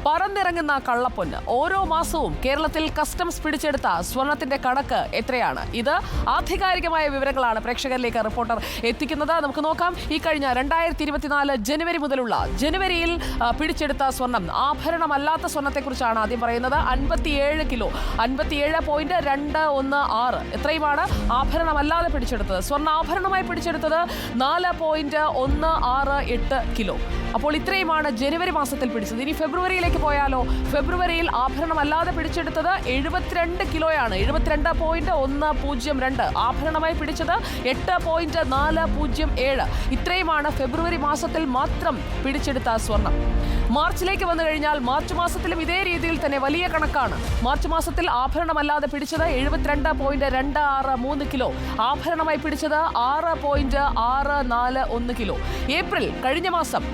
പറന്നിറങ്ങുന്ന കള്ളപ്പൊന്ന്. ഓരോ മാസവും കേരളത്തിൽ കസ്റ്റംസ് പിടിച്ചെടുത്ത സ്വർണത്തിന്റെ കണക്ക് എത്രയാണ്? ഇത് ആധികാരികമായ വിവരങ്ങളാണ് പ്രേക്ഷകരിലേക്ക് റിപ്പോർട്ടർ എത്തിക്കുന്നത്. നമുക്ക് നോക്കാം. ഈ കഴിഞ്ഞ 2024 ജനുവരി മുതലുള്ള ജനുവരിയിൽ പിടിച്ചെടുത്ത സ്വർണം, ആഭരണമല്ലാത്ത സ്വർണത്തെക്കുറിച്ചാണ് ആദ്യം പറയുന്നത്. 57 കിലോ, 57.216 എത്രയുമാണ് ആഭരണമല്ലാതെ പിടിച്ചെടുത്തത്. സ്വർണ്ണാഭരണമായി പിടിച്ചെടുത്തത് 4.168 കിലോ. അപ്പോൾ ഇത്രയുമാണ് ജനുവരി മാസത്തിൽ പിടിച്ചത്. ഇനി ഫെബ്രുവരിയിലേക്ക് പോയാലോ? ഫെബ്രുവരിയിൽ ആഭരണമല്ലാതെ പിടിച്ചെടുത്തത് 72 കിലോയാണ്. 72.102. ആഭരണമായി പിടിച്ചത് 8.407. ഇത്രയുമാണ് ഫെബ്രുവരി മാസത്തിൽ മാത്രം പിടിച്ചെടുത്ത സ്വർണം. മാർച്ചിലേക്ക് വന്നു കഴിഞ്ഞാൽ മാർച്ച് മാസത്തിലും ഇതേ രീതിയിൽ തന്നെ വലിയ കണക്കാണ്. മാർച്ച് മാസത്തിൽ ആഭരണമല്ലാതെ പിടിച്ചത് 72.263 കിലോ. ആഭരണമായി പിടിച്ചത് 6.641 കിലോ.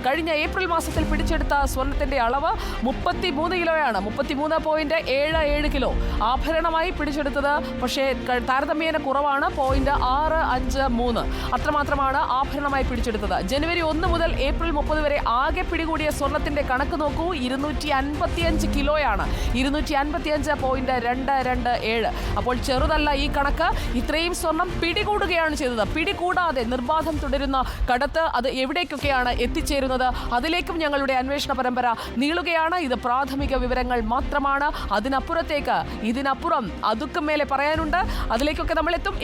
കഴിഞ്ഞ ഏപ്രിൽ മാസത്തിൽ പിടിച്ചെടുത്ത സ്വർണത്തിന്റെ അളവ് 33 കിലോയാണ്. 33.77 കിലോ. ആഭരണമായി പിടിച്ചെടുത്തത് പക്ഷേ താരതമ്യേന കുറവാണ്. 0.653. അത്രമാത്രമാണ് ആഭരണമായി പിടിച്ചെടുത്തത്. ജനുവരി 1 മുതൽ ഏപ്രിൽ 30 വരെ ആകെ പിടികൂടിയ സ്വർണത്തിന്റെ കണക്ക് നോക്കൂ. 255 കിലോയാണ്. 255.227. അപ്പോൾ ചെറുതല്ല ഈ കണക്ക്. ഇത്രയും സ്വർണം പിടികൂടുകയാണ് ചെയ്തത്. പിടികൂടാതെ നിർബാധം തുടരുന്ന കടത്ത് അത് എവിടേക്കൊക്കെയാണ് എത്തിച്ചേരുന്നത്? അതിലേക്കും ഞങ്ങളുടെ അന്വേഷണ പരമ്പര നീളുകയാണ്. ഇത് പ്രാഥമിക വിവരങ്ങൾ മാത്രമാണ്. ഇതിനപ്പുറം അതുക്കും മേലെ പറയാനുണ്ട്. അതിലേക്കൊക്കെ നമ്മൾ എത്തും.